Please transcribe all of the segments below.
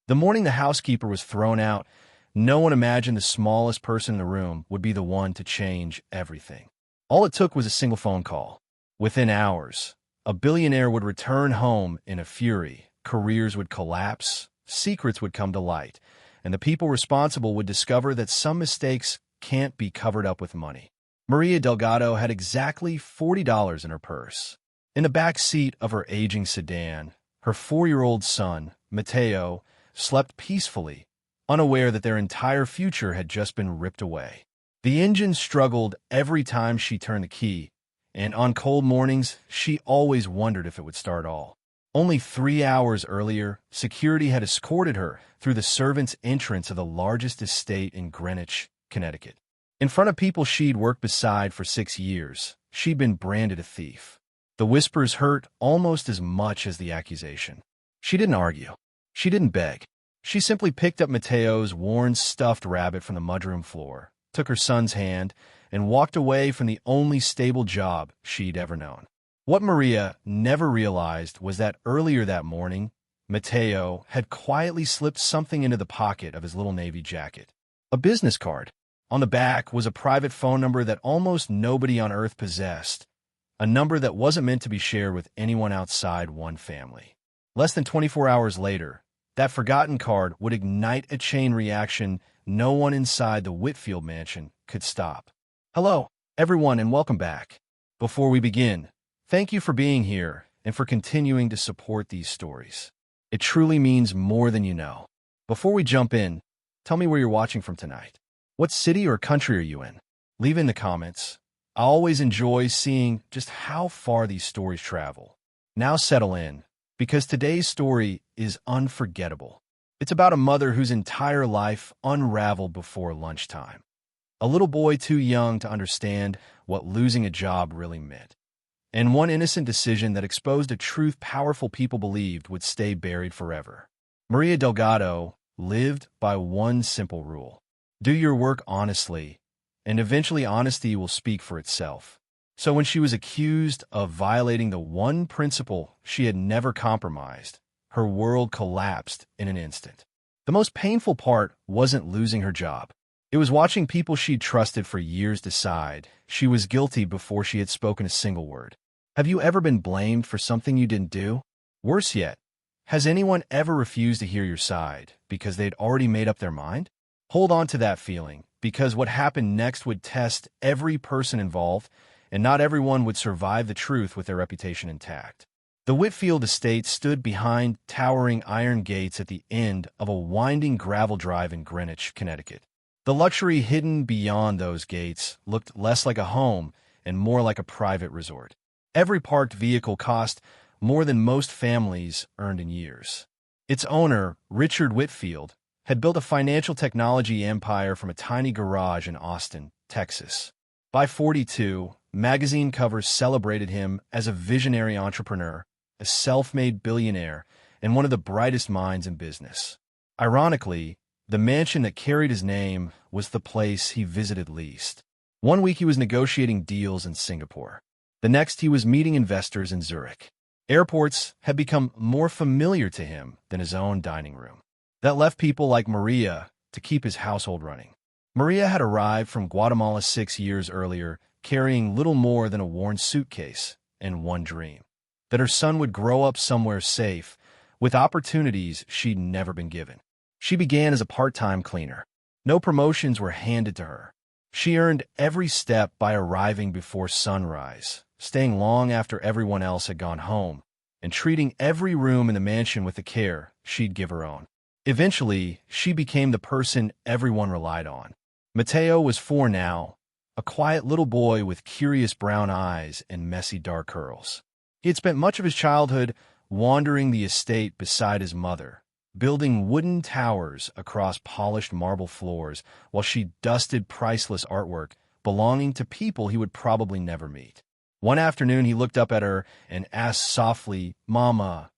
The morning the housekeeper was thrown out, no one imagined the smallest person in the room would be the one to change everything. All it took was a single phone call. Within hours, a billionaire would return home in a fury, careers would collapse, secrets would come to light, and the people responsible would discover that some mistakes can't be covered up with money. Maria Delgado had exactly $40 in her purse. In the back seat of her aging sedan, her 4-year-old son, Mateo, slept peacefully, unaware that their entire future had just been ripped away. The engine struggled every time she turned the key, and on cold mornings, she always wondered if it would start all. Only 3 hours earlier, security had escorted her through the servants' entrance of the largest estate in Greenwich, Connecticut. In front of people she'd worked beside for 6 years, she'd been branded a thief. The whispers hurt almost as much as the accusation. She didn't argue. She didn't beg. She simply picked up Mateo's worn stuffed rabbit from the mudroom floor, took her son's hand, and walked away from the only stable job she'd ever known. What Maria never realized was that earlier that morning, Mateo had quietly slipped something into the pocket of his little navy jacket. A business card. On the back was a private phone number that almost nobody on Earth possessed, a number that wasn't meant to be shared with anyone outside one family. Less than 24 hours later, that forgotten card would ignite a chain reaction no one inside the Whitfield mansion could stop. Hello, everyone, and welcome back. Before we begin, thank you for being here and for continuing to support these stories. It truly means more than you know. Before we jump in, tell me where you're watching from tonight. What city or country are you in? Leave in the comments. I always enjoy seeing just how far these stories travel. Now settle in, because today's story is unforgettable. It's about a mother whose entire life unraveled before lunchtime. A little boy too young to understand what losing a job really meant. And one innocent decision that exposed a truth powerful people believed would stay buried forever. Maria Delgado lived by one simple rule. Do your work honestly, and eventually honesty will speak for itself. So when she was accused of violating the one principle she had never compromised, her world collapsed in an instant. The most painful part wasn't losing her job. It was watching people she'd trusted for years decide she was guilty before she had spoken a single word. Have you ever been blamed for something you didn't do? Worse yet, has anyone ever refused to hear your side because they'd already made up their mind? Hold on to that feeling, because what happened next would test every person involved, and not everyone would survive the truth with their reputation intact. The Whitfield estate stood behind towering iron gates at the end of a winding gravel drive in Greenwich, Connecticut. The luxury hidden beyond those gates looked less like a home and more like a private resort. Every parked vehicle cost more than most families earned in years. Its owner, Richard Whitfield, had built a financial technology empire from a tiny garage in Austin, Texas. By 42, magazine covers celebrated him as a visionary entrepreneur, a self-made billionaire, and one of the brightest minds in business. Ironically, the mansion that carried his name was the place he visited least. One week he was negotiating deals in Singapore. The next he was meeting investors in Zurich. Airports had become more familiar to him than his own dining room. That left people like Maria to keep his household running. Maria had arrived from Guatemala 6 years earlier, carrying little more than a worn suitcase and one dream: that her son would grow up somewhere safe, with opportunities she'd never been given. She began as a part-time cleaner. No promotions were handed to her. She earned every step by arriving before sunrise, staying long after everyone else had gone home, and treating every room in the mansion with the care she'd give her own. Eventually, she became the person everyone relied on. Mateo was 4 now, a quiet little boy with curious brown eyes and messy dark curls. He had spent much of his childhood wandering the estate beside his mother, building wooden towers across polished marble floors while she dusted priceless artwork belonging to people he would probably never meet. One afternoon, he looked up at her and asked softly, "Mama,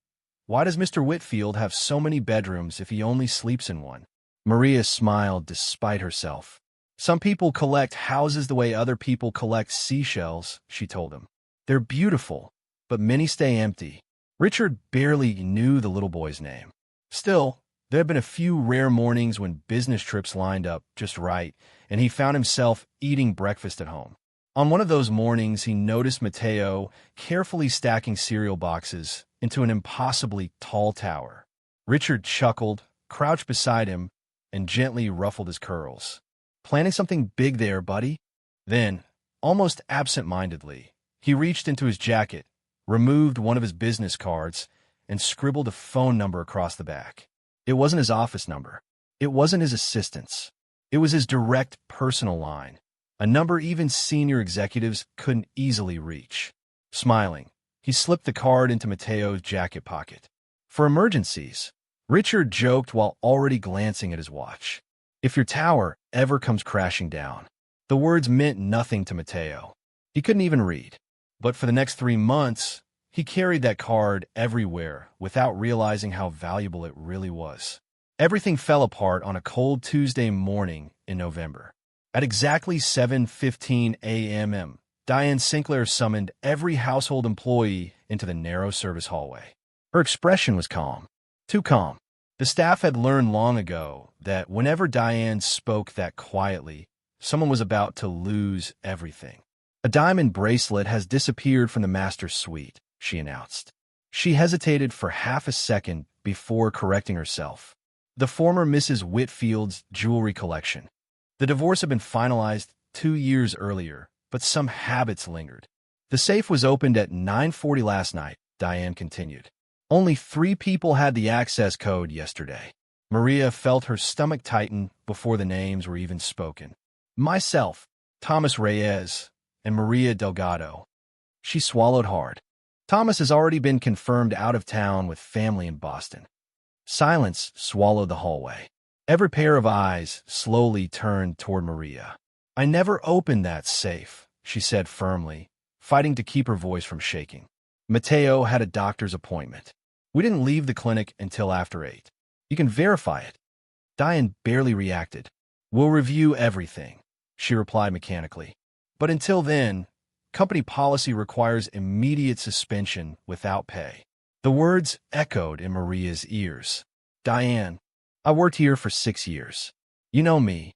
why does Mr. Whitfield have so many bedrooms if he only sleeps in one?" Maria smiled despite herself. "Some people collect houses the way other people collect seashells," she told him. "They're beautiful, but many stay empty." Richard barely knew the little boy's name. Still, There had been a few rare mornings when business trips lined up just right, and he found himself eating breakfast at home. On one of those mornings, he noticed Mateo carefully stacking cereal boxes into an impossibly tall tower. Richard chuckled, crouched beside him, and gently ruffled his curls. "Planning something big there, buddy?" Then, almost absent-mindedly, he reached into his jacket, removed one of his business cards, and scribbled a phone number across the back. It wasn't his office number. It wasn't his assistant's. It was his direct personal line, a number even senior executives couldn't easily reach. Smiling, he slipped the card into Mateo's jacket pocket. "For emergencies," Richard joked while already glancing at his watch. "If your tower ever comes crashing down." The words meant nothing to Mateo. He couldn't even read. But for the next 3 months, he carried that card everywhere without realizing how valuable it really was. Everything fell apart on a cold Tuesday morning in November. At exactly 7:15 a.m., Diane Sinclair summoned every household employee into the narrow service hallway. Her expression was calm. Too calm. The staff had learned long ago that whenever Diane spoke that quietly, someone was about to lose everything. "A diamond bracelet has disappeared from the master's suite," she announced. She hesitated for half a second before correcting herself. The former Mrs. Whitfield's jewelry collection. The divorce had been finalized 2 years earlier, but some habits lingered. "The safe was opened at 9:40 last night," Diane continued. "Only 3 people had the access code yesterday." Maria felt her stomach tighten before the names were even spoken. "Myself, Thomas Reyes, and Maria Delgado." She swallowed hard. Thomas has already been confirmed out of town with family in Boston. Silence swallowed the hallway. Every pair of eyes slowly turned toward Maria. "I never opened that safe," she said firmly, fighting to keep her voice from shaking. "Mateo had a doctor's appointment. We didn't leave the clinic until after 8. You can verify it." Diane barely reacted. "We'll review everything," she replied mechanically. "But until then, company policy requires immediate suspension without pay." The words echoed in Maria's ears. "Diane, I worked here for 6 years. You know me."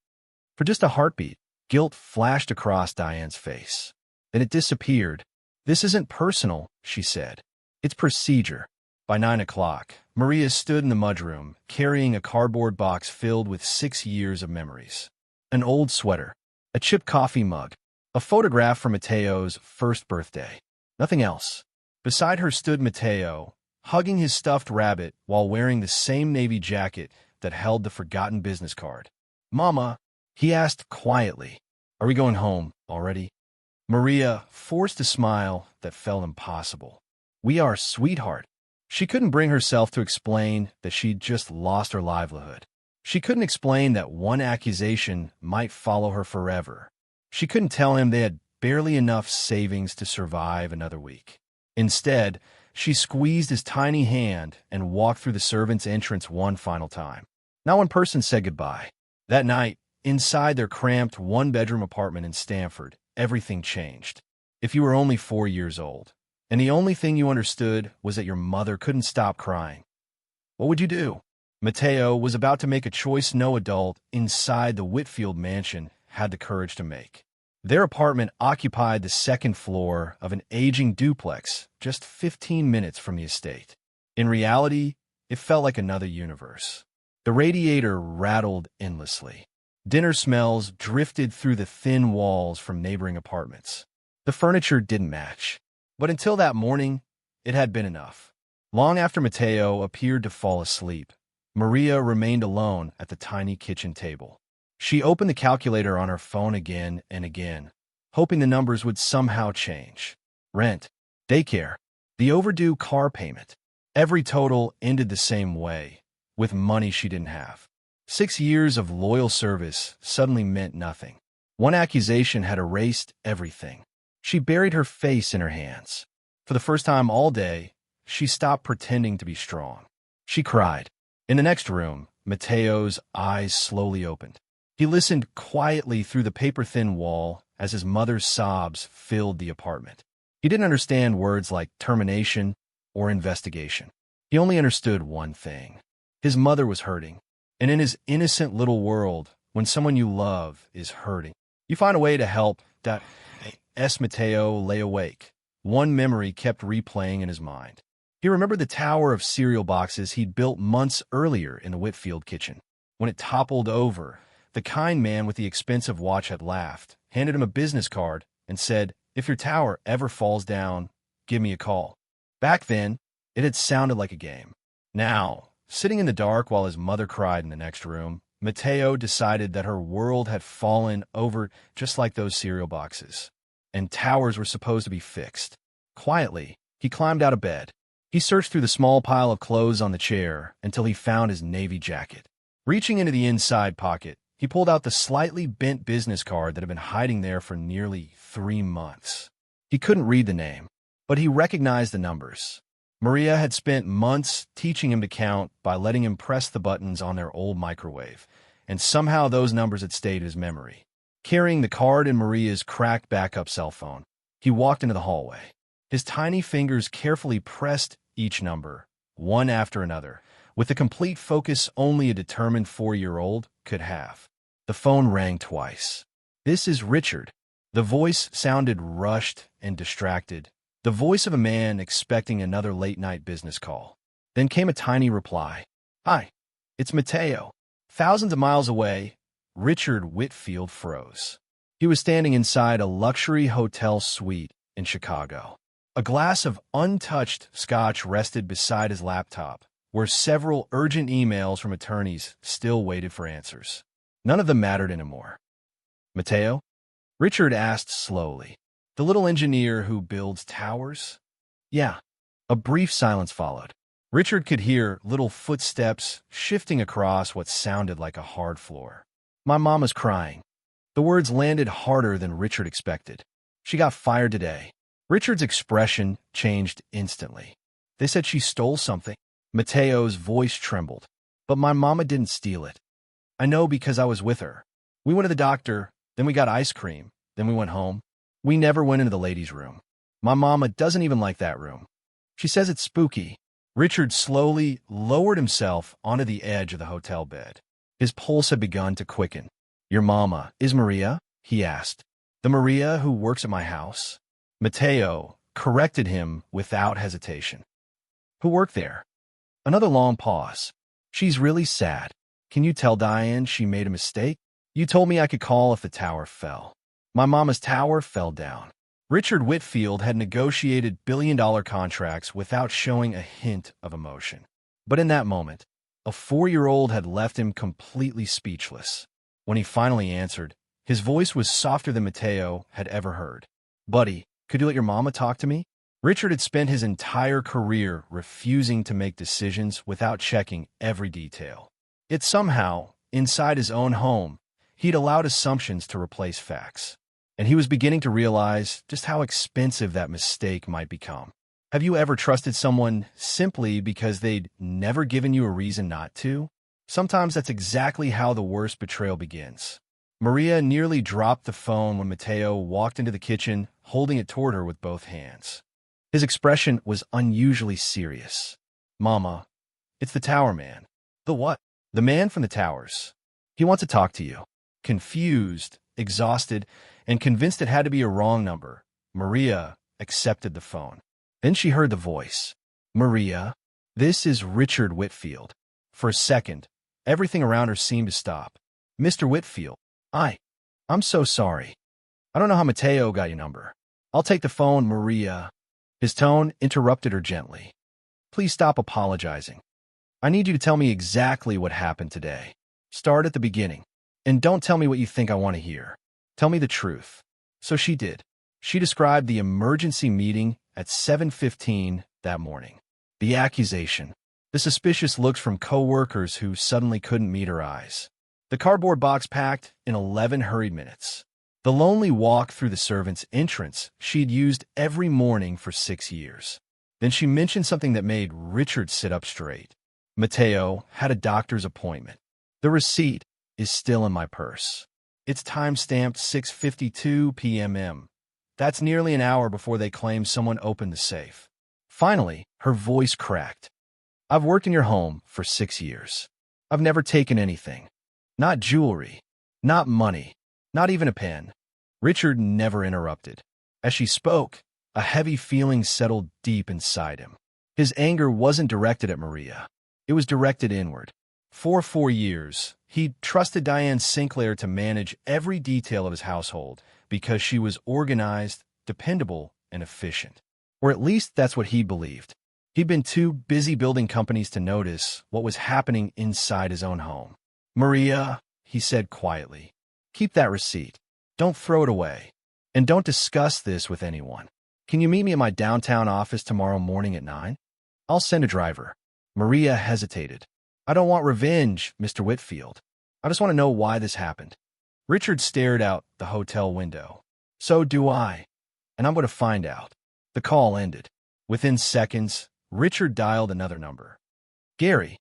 For just a heartbeat, guilt flashed across Diane's face. Then it disappeared. "This isn't personal," she said. "It's procedure." By 9 o'clock, Maria stood in the mudroom, carrying a cardboard box filled with 6 years of memories. An old sweater, a chipped coffee mug, a photograph from Mateo's first birthday. Nothing else. Beside her stood Mateo, hugging his stuffed rabbit while wearing the same navy jacket that held the forgotten business card. "Mama," he asked quietly, "are we going home already?" Maria forced a smile that felt impossible. "We are, sweetheart." She couldn't bring herself to explain that she'd just lost her livelihood. She couldn't explain that one accusation might follow her forever. She couldn't tell him they had barely enough savings to survive another week. Instead, she squeezed his tiny hand and walked through the servants' entrance one final time. Not one person said goodbye. That night, inside their cramped one-bedroom apartment in Stamford, everything changed. If you were only 4 years old, and the only thing you understood was that your mother couldn't stop crying, what would you do? Mateo was about to make a choice no adult inside the Whitfield mansion had the courage to make. Their apartment occupied the second floor of an aging duplex just 15 minutes from the estate. In reality, it felt like another universe. The radiator rattled endlessly. Dinner smells drifted through the thin walls from neighboring apartments. The furniture didn't match. But until that morning, it had been enough. Long after Mateo appeared to fall asleep, Maria remained alone at the tiny kitchen table. She opened the calculator on her phone again and again, hoping the numbers would somehow change. Rent, daycare, the overdue car payment. Every total ended the same way, with money she didn't have. 6 years of loyal service suddenly meant nothing. One accusation had erased everything. She buried her face in her hands. For the first time all day, she stopped pretending to be strong. She cried. In the next room, Mateo's eyes slowly opened. He listened quietly through the paper-thin wall as his mother's sobs filled the apartment. He didn't understand words like termination or investigation. He only understood one thing. His mother was hurting. And in his innocent little world, when someone you love is hurting, you find a way to help. Mateo lay awake. One memory kept replaying in his mind. He remembered the tower of cereal boxes he'd built months earlier in the Whitfield kitchen. When it toppled over, the kind man with the expensive watch had laughed, handed him a business card, and said, "If your tower ever falls down, give me a call." Back then, it had sounded like a game. Now, sitting in the dark while his mother cried in the next room, Mateo decided that her world had fallen over just like those cereal boxes, and towers were supposed to be fixed. Quietly, he climbed out of bed. He searched through the small pile of clothes on the chair until he found his navy jacket. Reaching into the inside pocket, he pulled out the slightly bent business card that had been hiding there for nearly 3 months. He couldn't read the name, but he recognized the numbers. Maria had spent months teaching him to count by letting him press the buttons on their old microwave, and somehow those numbers had stayed in his memory. Carrying the card in Maria's cracked backup cell phone, he walked into the hallway. His tiny fingers carefully pressed each number, one after another, with the complete focus only a determined 4-year-old could have. The phone rang twice. "This is Richard." The voice sounded rushed and distracted, the voice of a man expecting another late-night business call. Then came a tiny reply. "Hi, it's Mateo." Thousands of miles away, Richard Whitfield froze. He was standing inside a luxury hotel suite in Chicago. A glass of untouched scotch rested beside his laptop, where several urgent emails from attorneys still waited for answers. None of them mattered anymore. "Mateo?" Richard asked slowly. "The little engineer who builds towers?" "Yeah." A brief silence followed. Richard could hear little footsteps shifting across what sounded like a hard floor. "My mama's crying." The words landed harder than Richard expected. "She got fired today." Richard's expression changed instantly. "They said she stole something." Mateo's voice trembled. "But my mama didn't steal it. I know because I was with her. We went to the doctor, then we got ice cream, then we went home. We never went into the ladies' room. My mama doesn't even like that room. She says it's spooky." Richard slowly lowered himself onto the edge of the hotel bed. His pulse had begun to quicken. "Your mama is Maria?" he asked. "The Maria who works at my house?" Mateo corrected him without hesitation. "Who worked there?" Another long pause. "She's really sad. Can you tell Diane she made a mistake? You told me I could call if the tower fell. My mama's tower fell down." Richard Whitfield had negotiated billion-dollar contracts without showing a hint of emotion. But in that moment, a 4-year-old had left him completely speechless. When he finally answered, his voice was softer than Mateo had ever heard. "Buddy, could you let your mama talk to me?" Richard had spent his entire career refusing to make decisions without checking every detail. Yet somehow, inside his own home, he'd allowed assumptions to replace facts. And he was beginning to realize just how expensive that mistake might become. Have you ever trusted someone simply because they'd never given you a reason not to? Sometimes that's exactly how the worst betrayal begins. Maria nearly dropped the phone when Mateo walked into the kitchen, holding it toward her with both hands. His expression was unusually serious. "Mama, it's the tower man." "The what?" "The man from the towers. He wants to talk to you." Confused, exhausted, and convinced it had to be a wrong number, Maria accepted the phone. Then she heard the voice. "Maria, this is Richard Whitfield." For a second, everything around her seemed to stop. "Mr. Whitfield, I'm so sorry. I don't know how Mateo got your number." "I'll take the phone, Maria." His tone interrupted her gently. "Please stop apologizing. I need you to tell me exactly what happened today. Start at the beginning. And don't tell me what you think I want to hear. Tell me the truth." So she did. She described the emergency meeting at 7:15 that morning. The accusation. The suspicious looks from co-workers who suddenly couldn't meet her eyes. The cardboard box packed in 11 hurried minutes. The lonely walk through the servants' entrance she'd used every morning for 6 years. Then she mentioned something that made Richard sit up straight. "Mateo had a doctor's appointment. The receipt is still in my purse. It's time-stamped 6:52 p.m. That's nearly an hour before they claim someone opened the safe." Finally, her voice cracked. I've worked in your home for 6 years. I've never taken anything. Not jewelry. Not money. Not even a pen. Richard never interrupted. As she spoke, a heavy feeling settled deep inside him. His anger wasn't directed at Maria. It was directed inward. For 4 years, he'd trusted Diane Sinclair to manage every detail of his household because she was organized, dependable, and efficient. Or at least that's what he believed. He'd been too busy building companies to notice what was happening inside his own home. "Maria," he said quietly, "keep that receipt. Don't throw it away. And don't discuss this with anyone. Can you meet me at my downtown office tomorrow morning at 9? I'll send a driver." Maria hesitated. "I don't want revenge, Mr. Whitfield. I just want to know why this happened." Richard stared out the hotel window. "So do I. And I'm going to find out." The call ended. Within seconds, Richard dialed another number. "Gary."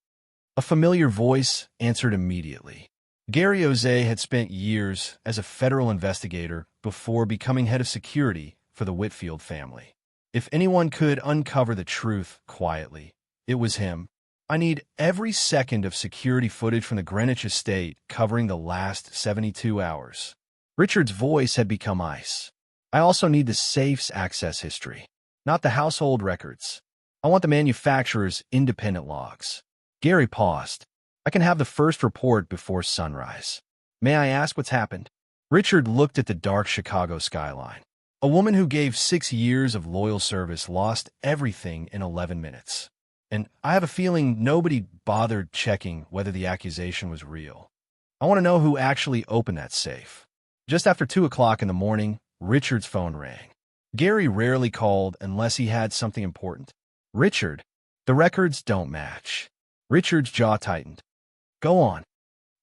A familiar voice answered immediately. Gary Jose had spent years as a federal investigator before becoming head of security for the Whitfield family. If anyone could uncover the truth quietly, it was him. "I need every second of security footage from the Greenwich estate covering the last 72 hours. Richard's voice had become ice. "I also need the safe's access history, not the household records. I want the manufacturer's independent logs." Gary paused. "I can have the first report before sunrise. May I ask what's happened?" Richard looked at the dark Chicago skyline. A woman who gave 6 years of loyal service lost everything in 11 minutes. And I have a feeling nobody bothered checking whether the accusation was real. I want to know who actually opened that safe. Just after 2 o'clock in the morning, Richard's phone rang. Gary rarely called unless he had something important. "Richard, the records don't match." Richard's jaw tightened. "Go on."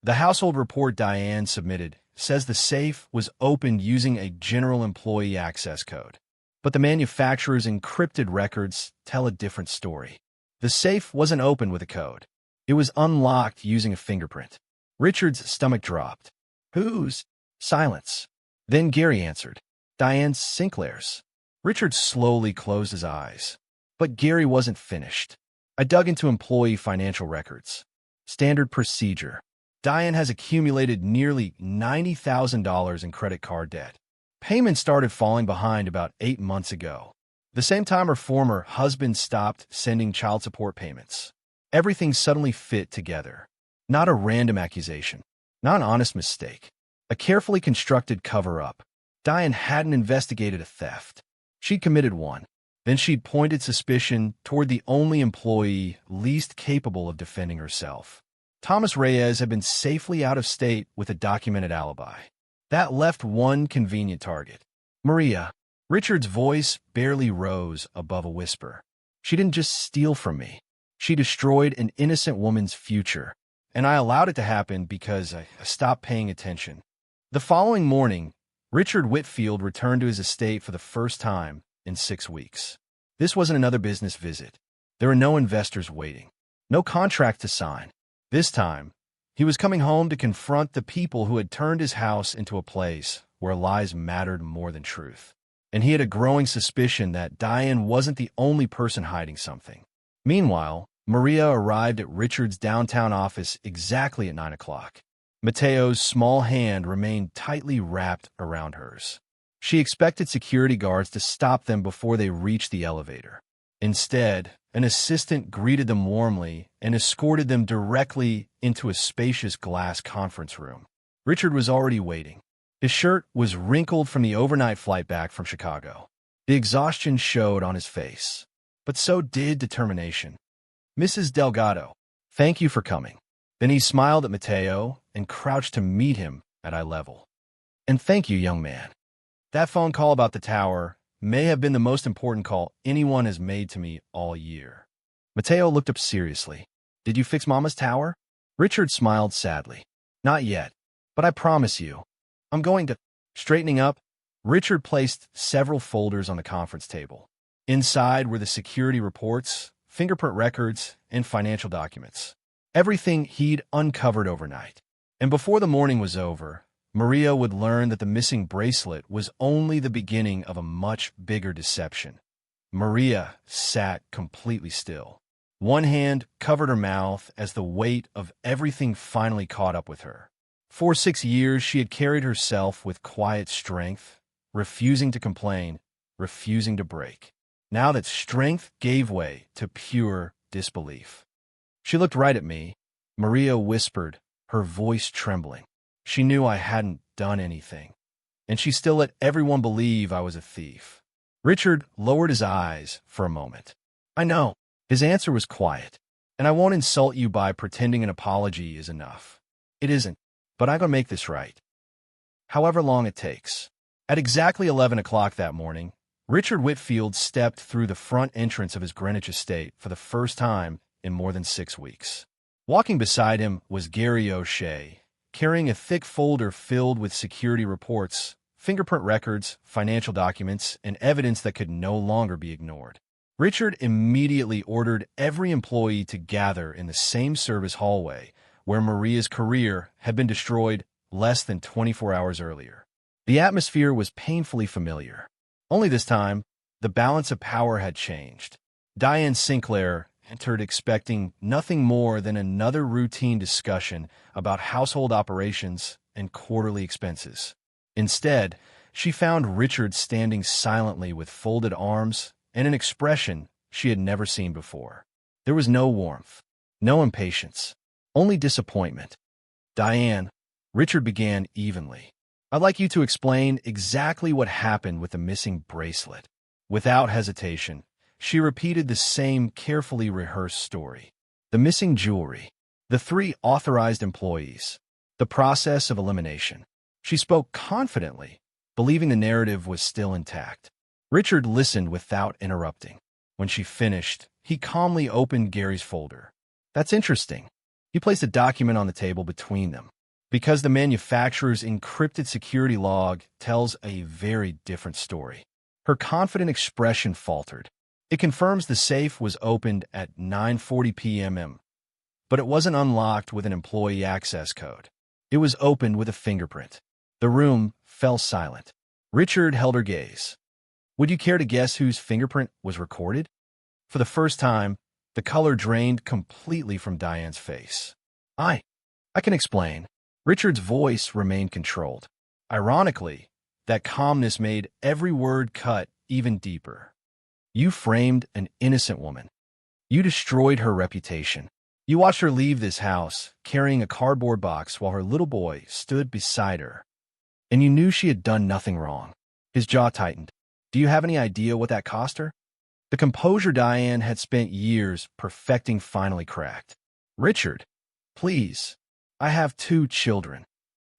"The household report Diane submitted says the safe was opened using a general employee access code. But the manufacturer's encrypted records tell a different story. The safe wasn't opened with a code. It was unlocked using a fingerprint." Richard's stomach dropped. "Whose?" Silence. Then Gary answered. "Diane Sinclair's." Richard slowly closed his eyes. But Gary wasn't finished. "I dug into employee financial records. Standard procedure. Diane has accumulated nearly $90,000 in credit card debt. Payments started falling behind about 8 months ago. The same time her former husband stopped sending child support payments. Everything suddenly fit together. Not a random accusation. Not an honest mistake. A carefully constructed cover-up. Diane hadn't investigated a theft. She'd committed one. Then she'd pointed suspicion toward the only employee least capable of defending herself. Thomas Reyes had been safely out of state with a documented alibi. That left one convenient target. Maria. Richard's voice barely rose above a whisper. "She didn't just steal from me. She destroyed an innocent woman's future. And I allowed it to happen because I stopped paying attention." The following morning, Richard Whitfield returned to his estate for the first time in 6 weeks. This wasn't another business visit. There were no investors waiting. No contract to sign. This time, he was coming home to confront the people who had turned his house into a place where lies mattered more than truth. And he had a growing suspicion that Diane wasn't the only person hiding something. Meanwhile, Maria arrived at Richard's downtown office exactly at 9 o'clock. Mateo's small hand remained tightly wrapped around hers. She expected security guards to stop them before they reached the elevator. Instead, an assistant greeted them warmly and escorted them directly into a spacious glass conference room. Richard was already waiting. His shirt was wrinkled from the overnight flight back from Chicago. The exhaustion showed on his face, but so did determination. "Mrs. Delgado, thank you for coming." Then he smiled at Mateo and crouched to meet him at eye level. "And thank you, young man. That phone call about the tower may have been the most important call anyone has made to me all year." Mateo looked up seriously. "Did you fix Mama's tower?" Richard smiled sadly. "Not yet, but I promise you, I'm going to." Straightening up, Richard placed several folders on the conference table. Inside were the security reports, fingerprint records, and financial documents. Everything he'd uncovered overnight. And before the morning was over, Maria would learn that the missing bracelet was only the beginning of a much bigger deception. Maria sat completely still. One hand covered her mouth as the weight of everything finally caught up with her. For 6 years, she had carried herself with quiet strength, refusing to complain, refusing to break. Now that strength gave way to pure disbelief. She looked right at me. Maria whispered, her voice trembling. She knew I hadn't done anything, and she still let everyone believe I was a thief. Richard lowered his eyes for a moment. I know. His answer was quiet. And I won't insult you by pretending an apology is enough. It isn't, but I'm going to make this right. However long it takes. At exactly 11 o'clock that morning, Richard Whitfield stepped through the front entrance of his Greenwich estate for the first time in more than 6 weeks. Walking beside him was Gary O'Shea, carrying a thick folder filled with security reports, fingerprint records, financial documents, and evidence that could no longer be ignored. Richard immediately ordered every employee to gather in the same service hallway where Maria's career had been destroyed less than 24 hours earlier. The atmosphere was painfully familiar. Only this time, the balance of power had changed. Diane Sinclair entered expecting nothing more than another routine discussion about household operations and quarterly expenses. Instead, she found Richard standing silently with folded arms and an expression she had never seen before. There was no warmth, no impatience, only disappointment. Diane, Richard began evenly. I'd like you to explain exactly what happened with the missing bracelet. Without hesitation, she repeated the same carefully rehearsed story. The missing jewelry, the 3 authorized employees, the process of elimination. She spoke confidently, believing the narrative was still intact. Richard listened without interrupting. When she finished, he calmly opened Gary's folder. That's interesting. He placed a document on the table between them, because the manufacturer's encrypted security log tells a very different story. Her confident expression faltered. It confirms the safe was opened at 9:40 p.m., but it wasn't unlocked with an employee access code. It was opened with a fingerprint. The room fell silent. Richard held her gaze. Would you care to guess whose fingerprint was recorded? For the first time, the color drained completely from Diane's face. I can explain. Richard's voice remained controlled. Ironically, that calmness made every word cut even deeper. You framed an innocent woman. You destroyed her reputation. You watched her leave this house, carrying a cardboard box while her little boy stood beside her. And you knew she had done nothing wrong. His jaw tightened. Do you have any idea what that cost her? The composure Diane had spent years perfecting finally cracked. Richard, please. I have 2 children.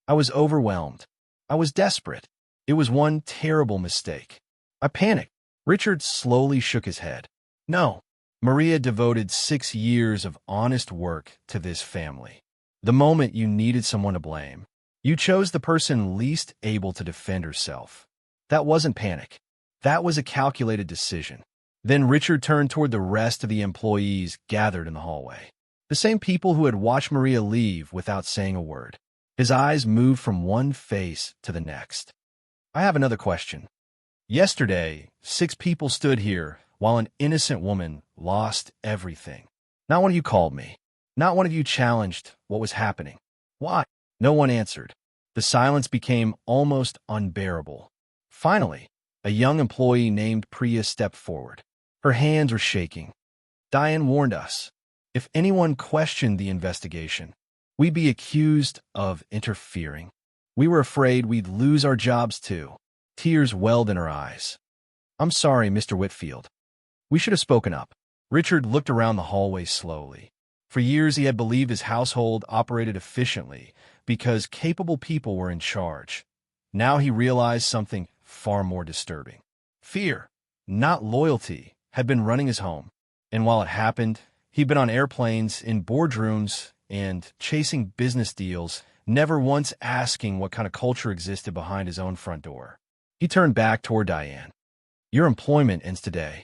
I was overwhelmed. I was desperate. It was one terrible mistake. I panicked. Richard slowly shook his head. No. Maria devoted 6 years of honest work to this family. The moment you needed someone to blame, you chose the person least able to defend herself. That wasn't panic. That was a calculated decision. Then Richard turned toward the rest of the employees gathered in the hallway. The same people who had watched Maria leave without saying a word. His eyes moved from one face to the next. I have another question. Yesterday, 6 people stood here while an innocent woman lost everything. Not one of you called me. Not one of you challenged what was happening. Why? No one answered. The silence became almost unbearable. Finally, a young employee named Priya stepped forward. Her hands were shaking. Diane warned us. If anyone questioned the investigation, we'd be accused of interfering. We were afraid we'd lose our jobs too. Tears welled in her eyes. I'm sorry, Mr. Whitfield. We should have spoken up. Richard looked around the hallway slowly. For years he had believed his household operated efficiently because capable people were in charge. Now he realized something far more disturbing. Fear, not loyalty, had been running his home. And while it happened, he'd been on airplanes, in boardrooms, and chasing business deals, never once asking what kind of culture existed behind his own front door. He turned back toward Diane. Your employment ends today.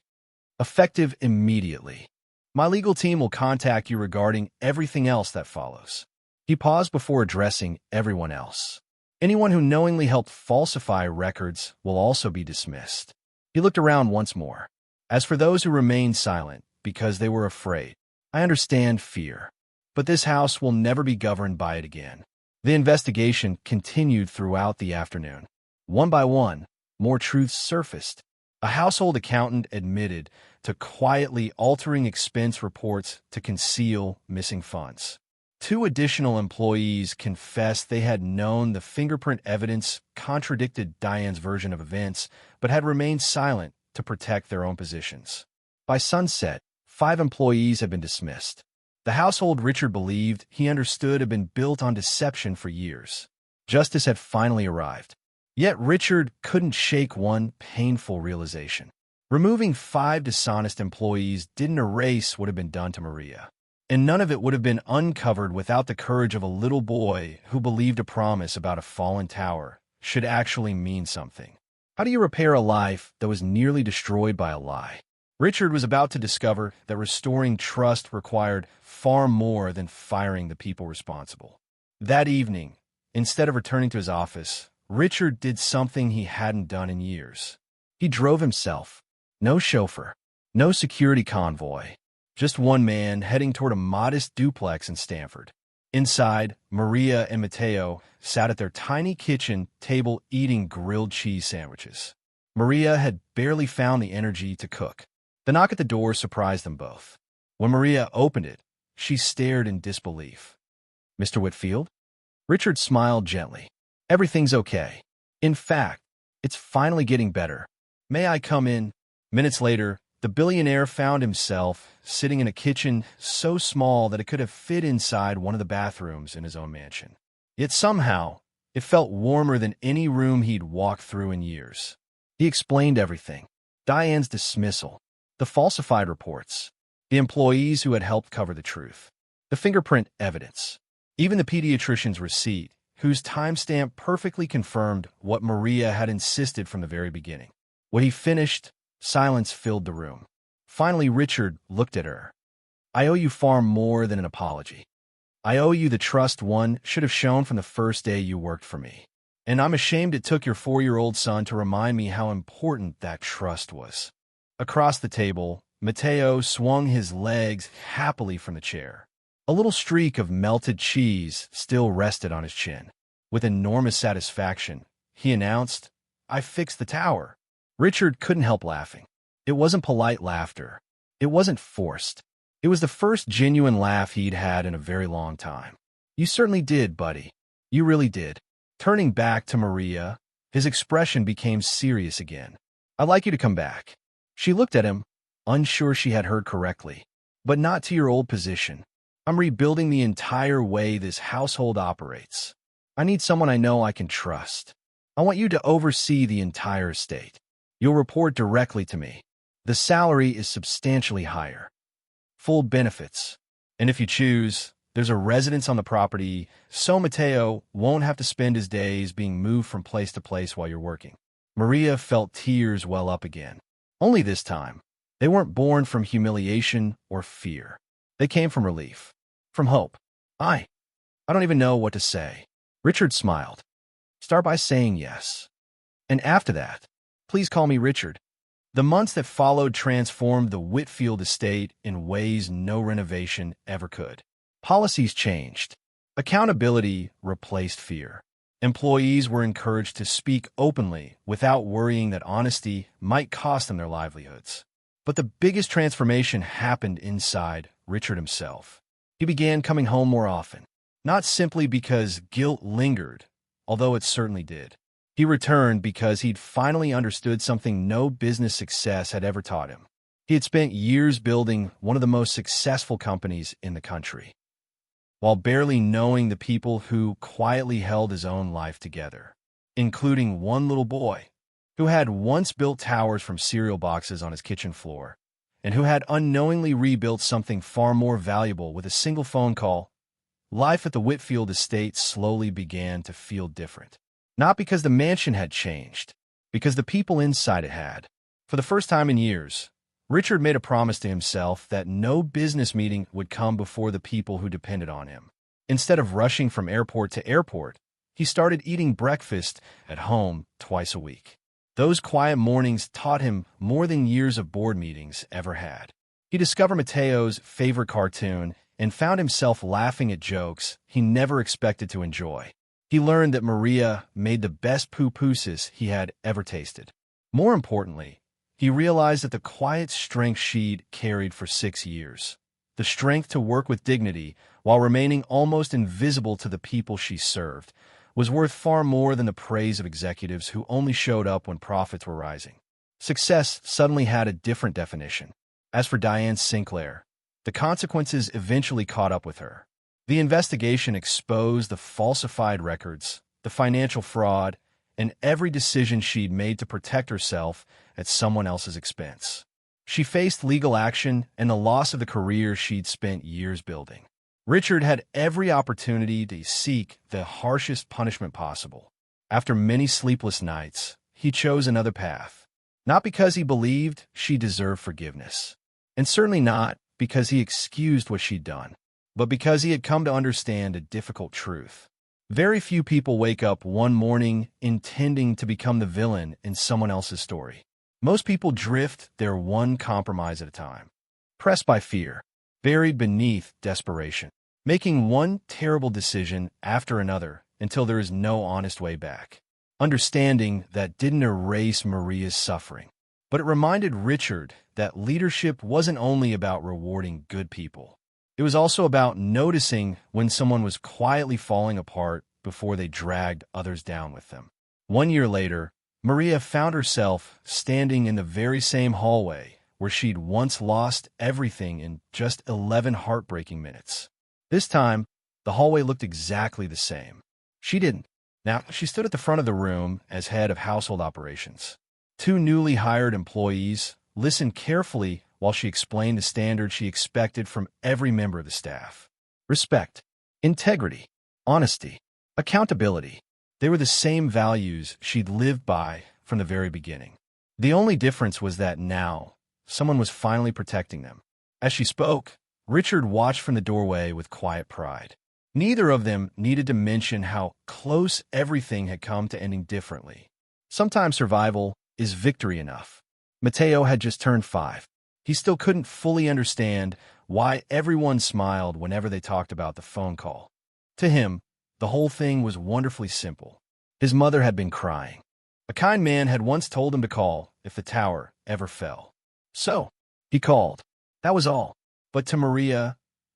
Effective immediately. My legal team will contact you regarding everything else that follows. He paused before addressing everyone else. Anyone who knowingly helped falsify records will also be dismissed. He looked around once more. As for those who remained silent because they were afraid, I understand fear, but this house will never be governed by it again. The investigation continued throughout the afternoon. One by one, more truths surfaced. A household accountant admitted to quietly altering expense reports to conceal missing funds. Two additional employees confessed they had known the fingerprint evidence contradicted Diane's version of events, but had remained silent to protect their own positions. By sunset, 5 employees had been dismissed. The household Richard believed he understood had been built on deception for years. Justice had finally arrived. Yet Richard couldn't shake one painful realization. Removing 5 dishonest employees didn't erase what had been done to Maria. And none of it would have been uncovered without the courage of a little boy who believed a promise about a fallen tower should actually mean something. How do you repair a life that was nearly destroyed by a lie? Richard was about to discover that restoring trust required far more than firing the people responsible. That evening, instead of returning to his office, Richard did something he hadn't done in years. He drove himself. No chauffeur, no security convoy, just one man heading toward a modest duplex in Stanford. Inside, Maria and Mateo sat at their tiny kitchen table eating grilled cheese sandwiches. Maria had barely found the energy to cook. The knock at the door surprised them both. When Maria opened it, she stared in disbelief. "Mr. Whitfield?" Richard smiled gently. "Everything's okay. In fact, it's finally getting better. May I come in?" Minutes later, the billionaire found himself sitting in a kitchen so small that it could have fit inside one of the bathrooms in his own mansion. Yet somehow, it felt warmer than any room he'd walked through in years. He explained everything. Diane's dismissal, the falsified reports, the employees who had helped cover the truth, the fingerprint evidence, even the pediatrician's receipt, whose timestamp perfectly confirmed what Maria had insisted from the very beginning. When he finished, silence filled the room. Finally, Richard looked at her. "I owe you far more than an apology. I owe you the trust one should have shown from the first day you worked for me. And I'm ashamed it took your 4-year-old son to remind me how important that trust was." Across the table, Mateo swung his legs happily from the chair. A little streak of melted cheese still rested on his chin. With enormous satisfaction, he announced, "I fixed the tower." Richard couldn't help laughing. It wasn't polite laughter. It wasn't forced. It was the first genuine laugh he'd had in a very long time. "You certainly did, buddy. You really did." Turning back to Maria, his expression became serious again. "I'd like you to come back." She looked at him, unsure she had heard correctly. "But not to your old position. I'm rebuilding the entire way this household operates. I need someone I know I can trust. I want you to oversee the entire estate. You'll report directly to me. The salary is substantially higher. Full benefits. And if you choose, there's a residence on the property, so Mateo won't have to spend his days being moved from place to place while you're working." Maria felt tears well up again. Only this time, they weren't born from humiliation or fear. They came from relief, from hope. I don't even know what to say." Richard smiled. "Start by saying yes. And after that, please call me Richard." The months that followed transformed the Whitfield estate in ways no renovation ever could. Policies changed. Accountability replaced fear. Employees were encouraged to speak openly without worrying that honesty might cost them their livelihoods. But the biggest transformation happened inside Richard himself. He began coming home more often, not simply because guilt lingered, although it certainly did. He returned because he'd finally understood something no business success had ever taught him. He had spent years building one of the most successful companies in the country, while barely knowing the people who quietly held his own life together, including one little boy who had once built towers from cereal boxes on his kitchen floor, and who had unknowingly rebuilt something far more valuable with a single phone call. Life at the Whitfield estate slowly began to feel different. Not because the mansion had changed, because the people inside it had. For the first time in years, Richard made a promise to himself that no business meeting would come before the people who depended on him. Instead of rushing from airport to airport, he started eating breakfast at home twice a week. Those quiet mornings taught him more than years of board meetings ever had. He discovered Mateo's favorite cartoon and found himself laughing at jokes he never expected to enjoy. He learned that Maria made the best pupusas he had ever tasted. More importantly, he realized that the quiet strength she'd carried for 6 years, the strength to work with dignity while remaining almost invisible to the people she served, was worth far more than the praise of executives who only showed up when profits were rising. Success suddenly had a different definition. As for Diane Sinclair, the consequences eventually caught up with her. The investigation exposed the falsified records, the financial fraud, and every decision she'd made to protect herself at someone else's expense. She faced legal action and the loss of the career she'd spent years building. Richard had every opportunity to seek the harshest punishment possible. After many sleepless nights, he chose another path. Not because he believed she deserved forgiveness, and certainly not because he excused what she'd done, but because he had come to understand a difficult truth. Very few people wake up one morning intending to become the villain in someone else's story. Most people drift their one compromise at a time, pressed by fear, buried beneath desperation, making one terrible decision after another until there is no honest way back. Understanding that didn't erase Maria's suffering, but it reminded Richard that leadership wasn't only about rewarding good people. It was also about noticing when someone was quietly falling apart before they dragged others down with them. 1 year later, Maria found herself standing in the very same hallway where she'd once lost everything in just 11 heartbreaking minutes. This time, the hallway looked exactly the same. She didn't. Now, she stood at the front of the room as head of household operations. 2 newly hired employees listened carefully while she explained the standards she expected from every member of the staff. Respect, integrity, honesty, accountability. They were the same values she'd lived by from the very beginning. The only difference was that now, someone was finally protecting them. As she spoke, Richard watched from the doorway with quiet pride. Neither of them needed to mention how close everything had come to ending differently. Sometimes survival is victory enough. Mateo had just turned 5. He still couldn't fully understand why everyone smiled whenever they talked about the phone call. To him, the whole thing was wonderfully simple. His mother had been crying. A kind man had once told him to call if the tower ever fell. So, he called. That was all. But to Maria,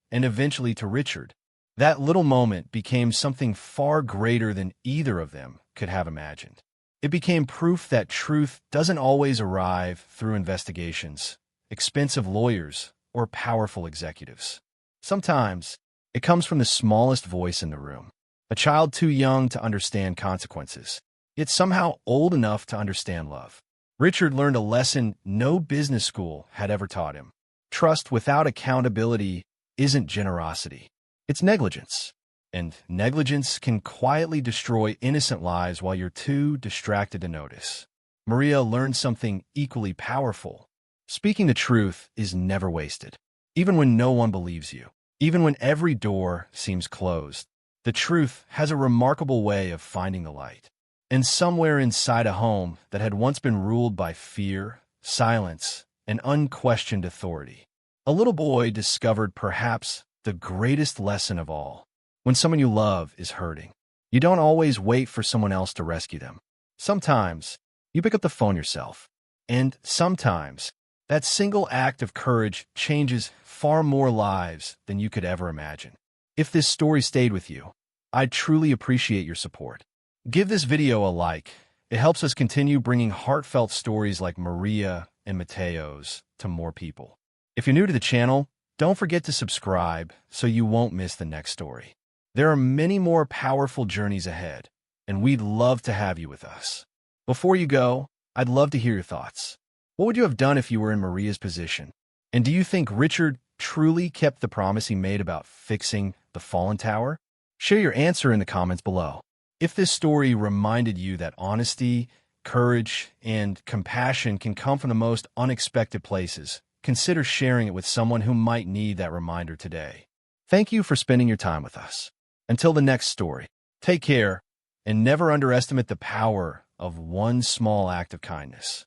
and eventually to Richard, that little moment became something far greater than either of them could have imagined. It became proof that truth doesn't always arrive through investigations, expensive lawyers, or powerful executives. Sometimes, it comes from the smallest voice in the room, a child too young to understand consequences, yet somehow old enough to understand love. Richard learned a lesson no business school had ever taught him. Trust without accountability isn't generosity. It's negligence. And negligence can quietly destroy innocent lives while you're too distracted to notice. Maria learned something equally powerful. Speaking the truth is never wasted. Even when no one believes you, even when every door seems closed, the truth has a remarkable way of finding the light. And somewhere inside a home that had once been ruled by fear, silence, and unquestioned authority, a little boy discovered perhaps the greatest lesson of all. When someone you love is hurting, you don't always wait for someone else to rescue them. Sometimes, you pick up the phone yourself. And sometimes, that single act of courage changes far more lives than you could ever imagine. If this story stayed with you, I'd truly appreciate your support. Give this video a like. It helps us continue bringing heartfelt stories like Maria and Mateo's to more people. If you're new to the channel, don't forget to subscribe so you won't miss the next story. There are many more powerful journeys ahead, and we'd love to have you with us. Before you go, I'd love to hear your thoughts. What would you have done if you were in Maria's position? And do you think Richard truly kept the promise he made about fixing the fallen tower? Share your answer in the comments below. If this story reminded you that honesty, courage, and compassion can come from the most unexpected places, consider sharing it with someone who might need that reminder today. Thank you for spending your time with us. Until the next story, take care and never underestimate the power of one small act of kindness.